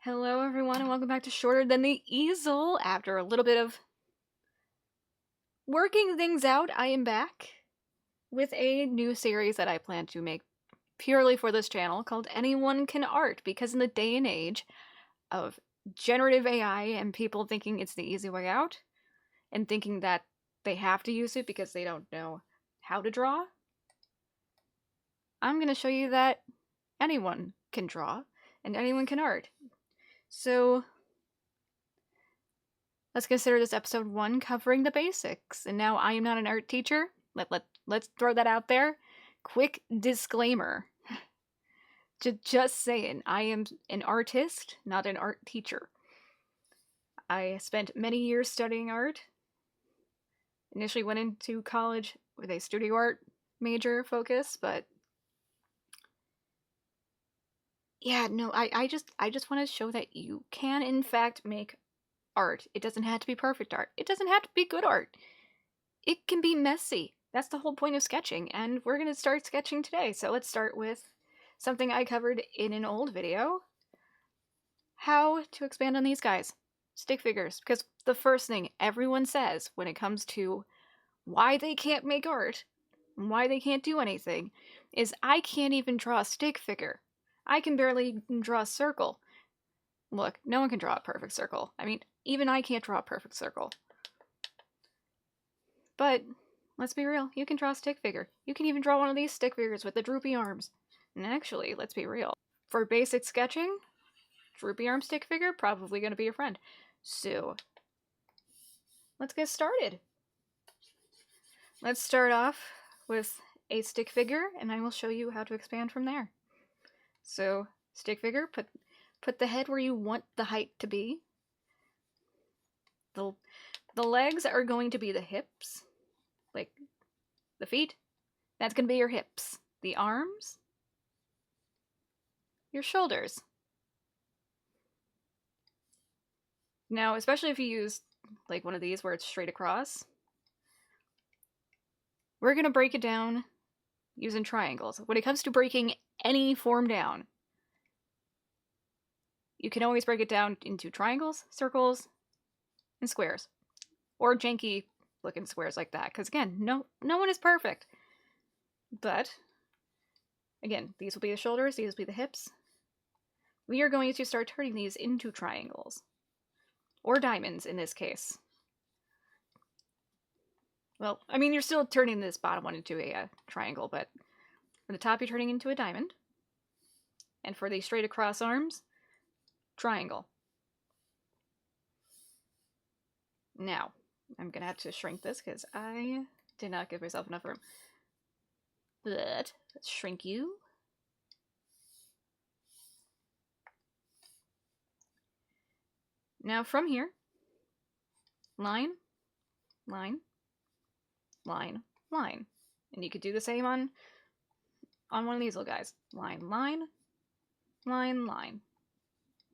Hello everyone and welcome back to Shorter Than the Easel. After a little bit of working things out, I am back with a new series that I plan to make purely for this channel called Anyone Can Art, because in the day and age of generative AI and people thinking it's the easy way out and thinking that they have to use it because they don't know how to draw, I'm going to show you that anyone can draw and anyone can art. So let's consider this episode 1 covering the basics. And now I am not an art teacher. Let's throw that out there. Quick disclaimer. Just saying, I am an artist, not an art teacher. I spent many years studying art. Initially went into college with a studio art major focus, but yeah, no, I just want to show that you can in fact make art. It doesn't have to be perfect art. It doesn't have to be good art. It can be messy. That's the whole point of sketching, and we're going to start sketching today. So let's start with something I covered in an old video. How to expand on these guys. Stick figures. Because the first thing everyone says when it comes to why they can't make art, and why they can't do anything, is I can't even draw a stick figure. I can barely draw a circle. Look, no one can draw a perfect circle. I mean, even I can't draw a perfect circle. But let's be real, you can draw a stick figure. You can even draw one of these stick figures with the droopy arms. And actually, let's be real, for basic sketching, droopy arm stick figure, probably going to be your friend. So, let's get started. Let's start off with a stick figure, and I will show you how to expand from there. So, stick figure, put the head where you want the height to be. The legs are going to be the hips. Like, the feet, that's going to be your hips. The arms, your shoulders. Now, especially if you use like one of these where it's straight across, we're going to break it down using triangles. When it comes to breaking any form down, you can always break it down into triangles, circles, and squares. Or janky looking squares like that, because again, no one is perfect. But again, these will be the shoulders, these will be the hips. We are going to start turning these into triangles. Or diamonds in this case. Well, I mean, you're still turning this bottom one into a triangle, but for the top, you're turning into a diamond. And for the straight across arms, triangle. Now, I'm going to have to shrink this because I did not give myself enough room. But let's shrink you. Now from here, line, line, line, line. And you could do the same on one of these little guys. Line, line, line, line.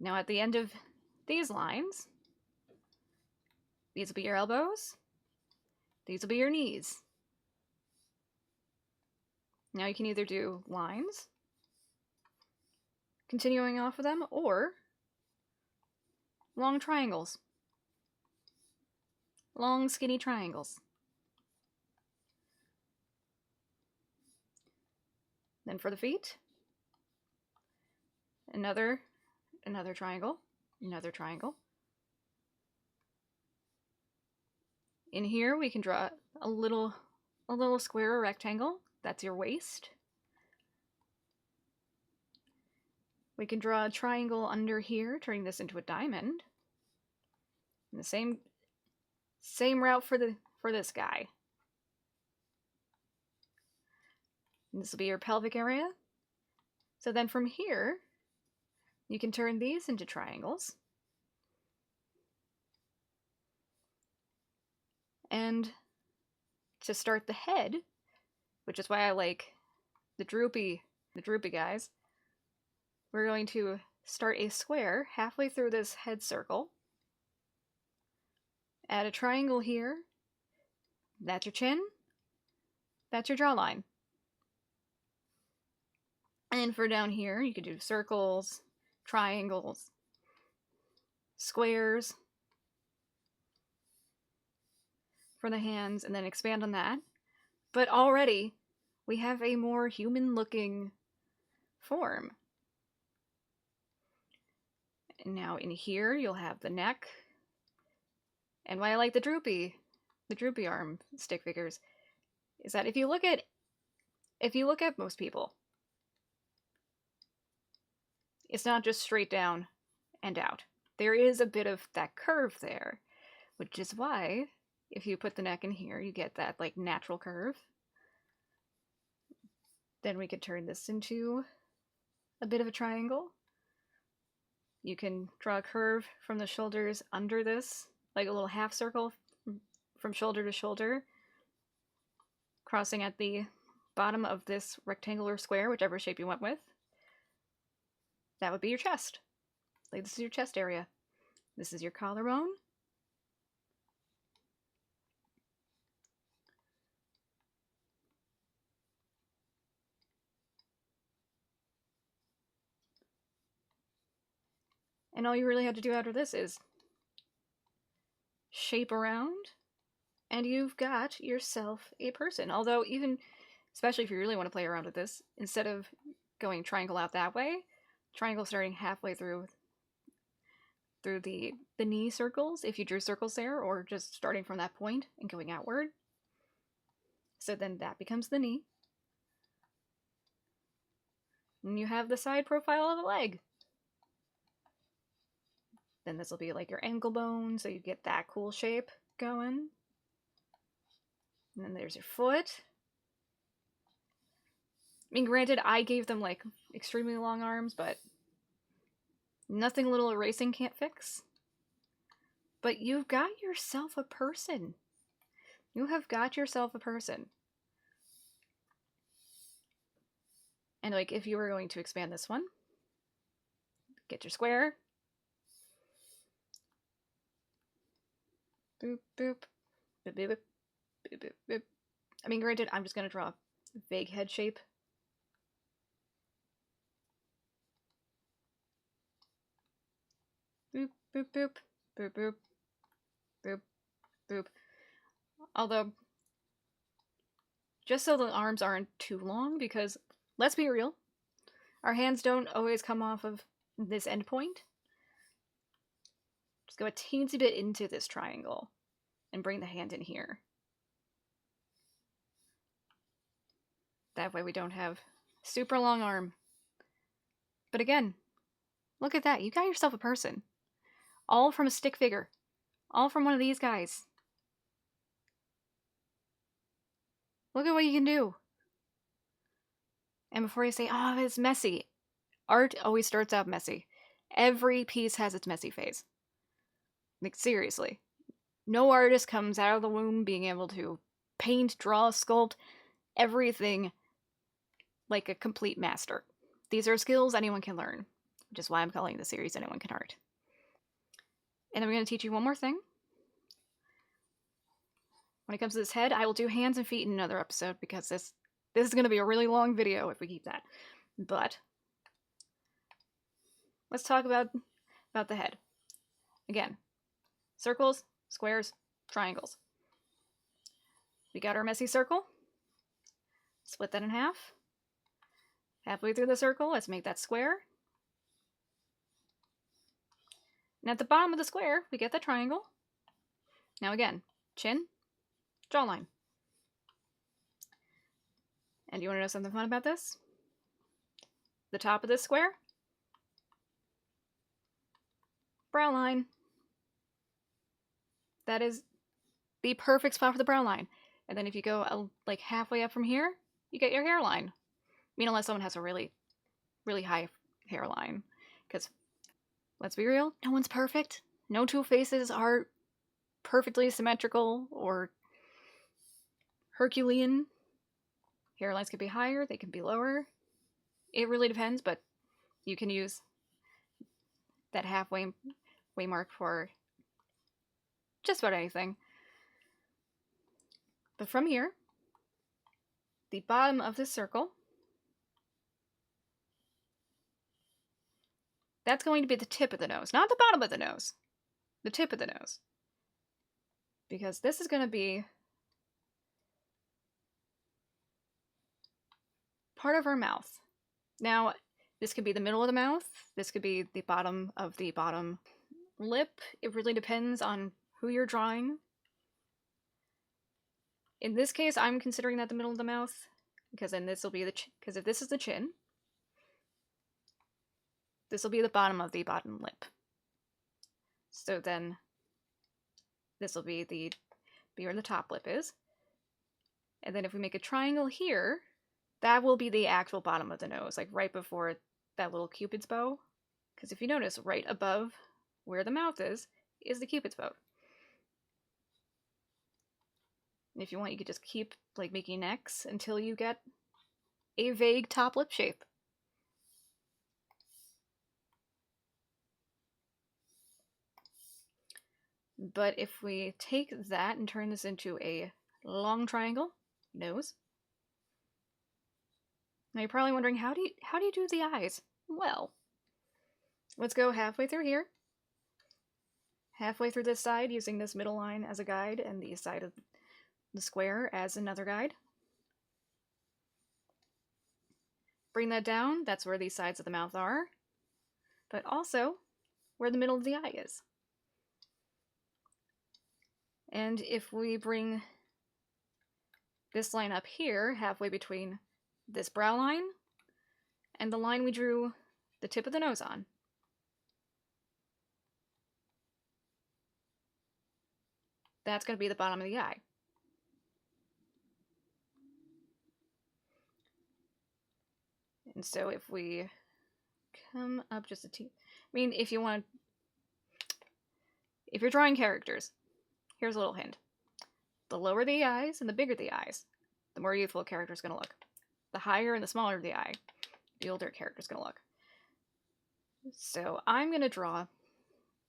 Now at the end of these lines, these will be your elbows. These will be your knees. Now you can either do lines, continuing off of them, or long triangles. Long, skinny triangles. Then for the feet, another triangle, another triangle. In here we can draw a little square or rectangle. That's your waist. We can draw a triangle under here, turning this into a diamond. And the same route for this guy. And this will be your pelvic area. So then from here, you can turn these into triangles. And to start the head, which is why I like the droopy guys, we're going to start a square halfway through this head circle. Add a triangle here. That's your chin. That's your jawline. And for down here, you could do circles, triangles, squares for the hands, and then expand on that. But already, we have a more human-looking form. And now in here, you'll have the neck. And why I like the droopy arm stick figures is that if you look at most people, it's not just straight down and out. There is a bit of that curve there, which is why if you put the neck in here, you get that like natural curve. Then we could turn this into a bit of a triangle. You can draw a curve from the shoulders under this, like a little half circle from shoulder to shoulder, crossing at the bottom of this rectangular square, whichever shape you went with. That would be your chest. Like, this is your chest area. This is your collarbone. And all you really have to do after this is shape around, and you've got yourself a person. Although, even, especially if you really want to play around with this, instead of going triangle out that way, triangle starting halfway through the knee circles, if you drew circles there, or just starting from that point and going outward. So then that becomes the knee. And you have the side profile of the leg. Then this will be like your ankle bone, so you get that cool shape going. And then there's your foot. I mean, granted, I gave them like extremely long arms, but nothing a little erasing can't fix. But you've got yourself a person. You have got yourself a person. And like, if you were going to expand this one, get your square. Boop, boop. Boop, boop, boop. Boop, boop, boop. I mean, granted, I'm just going to draw a vague head shape. Boop, boop, boop. Boop, boop. Boop, boop. Although, just so the arms aren't too long, because, let's be real, our hands don't always come off of this end point. Just go a teensy bit into this triangle and bring the hand in here. That way we don't have super long arm. But again, look at that. You got yourself a person. All from a stick figure. All from one of these guys. Look at what you can do. And before you say, oh, it's messy, art always starts out messy. Every piece has its messy phase. Like, seriously. No artist comes out of the womb being able to paint, draw, sculpt, everything like a complete master. These are skills anyone can learn, which is why I'm calling the series Anyone Can Art. And then we're going to teach you one more thing. When it comes to this head, I will do hands and feet in another episode because this is going to be a really long video if we keep that. But let's talk about the head. Again, circles, squares, triangles. We got our messy circle. Split that in half. Halfway through the circle, let's make that square. And at the bottom of the square, we get the triangle. Now again, chin, jawline. And you want to know something fun about this? The top of this square, brow line. That is the perfect spot for the brow line. And then if you go like halfway up from here, you get your hairline. I mean, unless someone has a really, really high hairline. Because, let's be real, no one's perfect. No two faces are perfectly symmetrical or Herculean. Hairlines can be higher, they can be lower. It really depends, but you can use that halfway mark for just about anything. But from here, the bottom of this circle, that's going to be the tip of the nose, not the bottom of the nose. the tip of the nose. Because this is going to be part of our mouth. Now, this could be the middle of the mouth. This could be the bottom of the bottom lip. It really depends on who you're drawing. In this case, I'm considering that the middle of the mouth, because then this will be the because if this is the chin, this will be the bottom of the bottom lip. So then this will be where the top lip is. And then if we make a triangle here, that will be the actual bottom of the nose, like right before that little cupid's bow. Because if you notice, right above where the mouth is the cupid's bow. And if you want, you could just keep like making necks until you get a vague top lip shape. But if we take that and turn this into a long triangle nose, now you're probably wondering, how do you do the eyes? Well, let's go halfway through here, halfway through this side, using this middle line as a guide and the side of the square as another guide. Bring that down. That's where these sides of the mouth are, but also where the middle of the eye is. And if we bring this line up here, halfway between this brow line and the line we drew the tip of the nose on, that's going to be the bottom of the eye. And so if we come up just a teeny, I mean, if you're drawing characters, here's a little hint. The lower the eyes and the bigger the eyes, the more youthful a character is going to look. The higher and the smaller the eye, the older a character is going to look. So I'm going to draw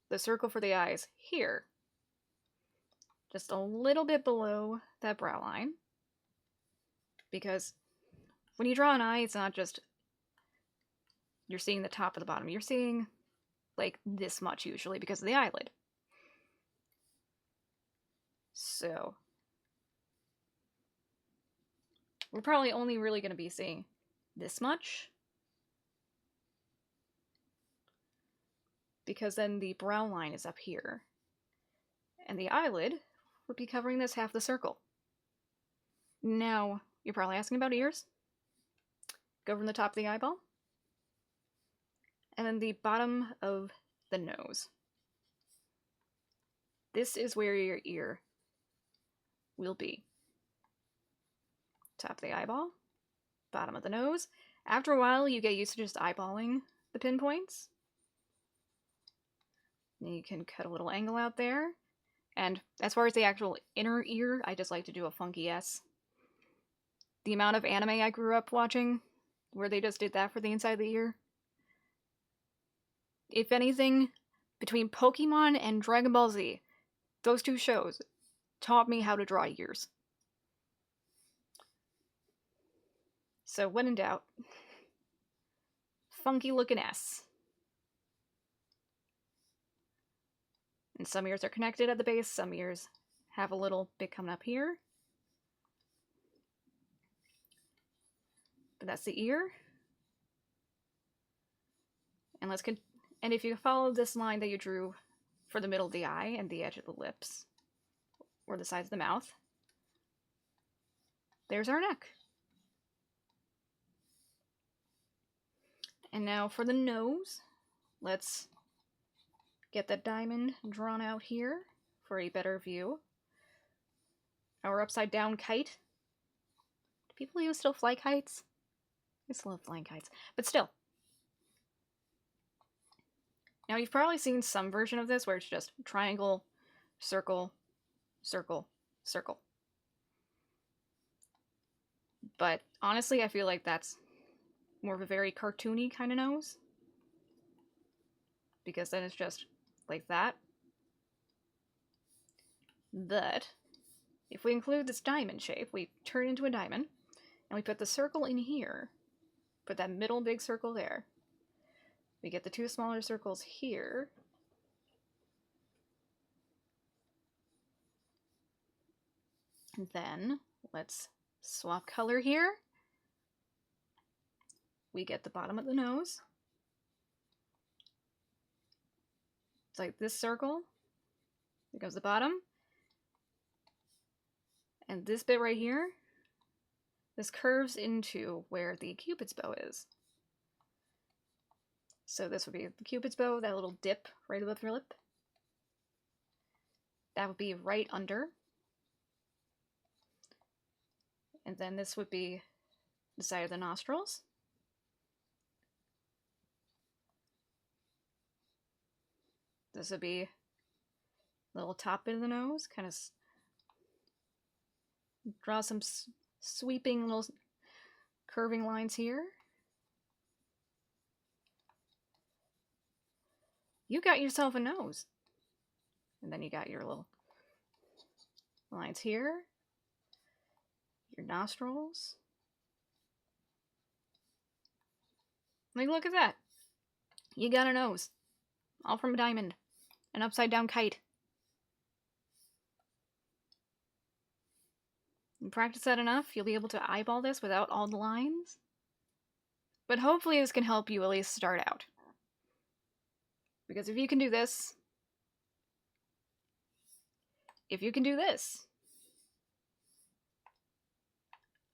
the circle for the eyes here, just a little bit below that brow line, because when you draw an eye, it's not just you're seeing the top of the bottom. You're seeing like this much usually because of the eyelid. So we're probably only really going to be seeing this much, because then the brow line is up here, and the eyelid would be covering this half the circle. Now, you're probably asking about ears. Go from the top of the eyeball, and then the bottom of the nose. This is where your ear will be. Top of the eyeball, bottom of the nose. After a while, you get used to just eyeballing the pinpoints. You can cut a little angle out there. And as far as the actual inner ear, I just like to do a funky S. The amount of anime I grew up watching, where they just did that for the inside of the ear. If anything, between Pokemon and Dragon Ball Z, those two shows taught me how to draw ears. So when in doubt, funky looking S. And some ears are connected at the base, some ears have a little bit coming up here. But that's the ear. And and if you follow this line that you drew for the middle of the eye and the edge of the lips, or the sides of the mouth, there's our neck. And now for the nose, let's get that diamond drawn out here for a better view. Our upside down kite. Do people even still fly kites? I still love flying kites, but still. Now you've probably seen some version of this where it's just triangle, circle, circle, circle. But honestly, I feel like that's more of a very cartoony kind of nose, because then it's just like that. But if we include this diamond shape, we turn into a diamond, and we put the circle in here, put that middle big circle there. We get the two smaller circles here, And then let's swap color here. We get the bottom of the nose. It's like this circle. There goes the bottom. And this bit right here, this curves into where the Cupid's bow is. So this would be the Cupid's bow, that little dip right above your lip. That would be right under. And then this would be the side of the nostrils. This would be the little top bit of the nose, kind of draw some sweeping little curving lines here. You got yourself a nose. And then you got your little lines here, your nostrils. Like, look at that. You got a nose. All from a diamond. An upside down kite. You practice that enough, you'll be able to eyeball this without all the lines. But hopefully this can help you at least start out. Because if you can do this,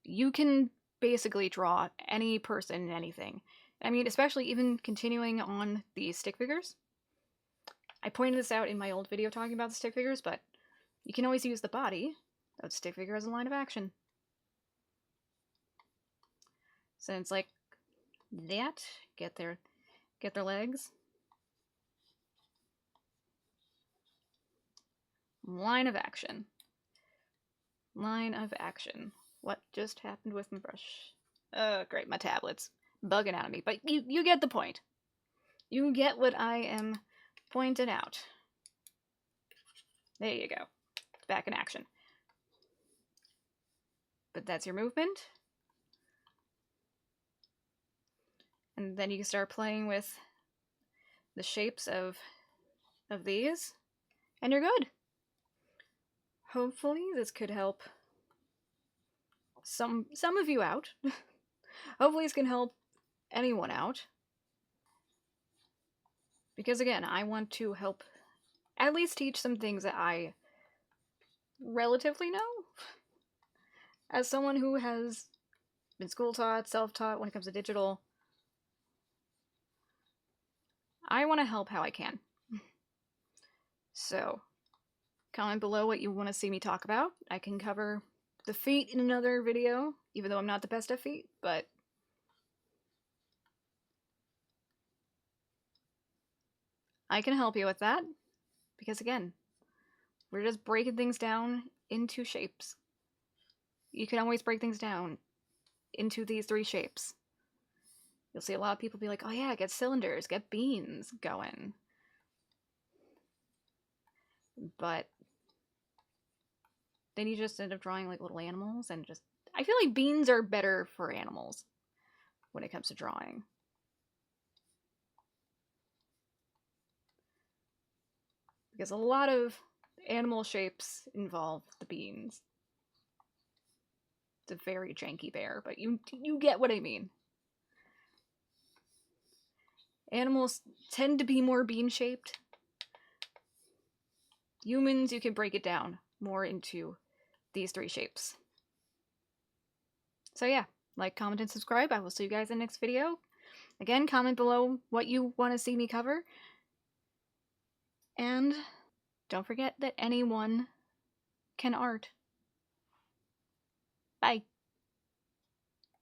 you can basically draw any person in anything. I mean, especially even continuing on the stick figures. I pointed this out in my old video talking about the stick figures, but you can always use the body of the stick figure as a line of action. So it's like that. Get their legs. Line of action. Line of action. What just happened with my brush? Great, my tablet's bugging out of me. But you get the point. You get what I am pointing out. There you go. It's back in action. But that's your movement. And then you can start playing with the shapes of these. And you're good. Hopefully this could help some of you out. Hopefully this can help anyone out. Because again, I want to help at least teach some things that I relatively know. As someone who has been school-taught, self-taught when it comes to digital, I want to help how I can. So, comment below what you want to see me talk about. I can cover the feet in another video, even though I'm not the best at feet, but I can help you with that. Because again, we're just breaking things down into shapes. You can always break things down into these 3 shapes. You'll see a lot of people be like, oh yeah, get cylinders, get beans going. But then you just end up drawing like little animals and just... I feel like beans are better for animals when it comes to drawing. Because a lot of animal shapes involve the beans. It's a very janky bear, but you get what I mean. Animals tend to be more bean-shaped. Humans, you can break it down more into these 3 shapes. So yeah, like, comment, and subscribe. I will see you guys in the next video. Again, comment below what you want to see me cover. And don't forget that anyone can art. Bye.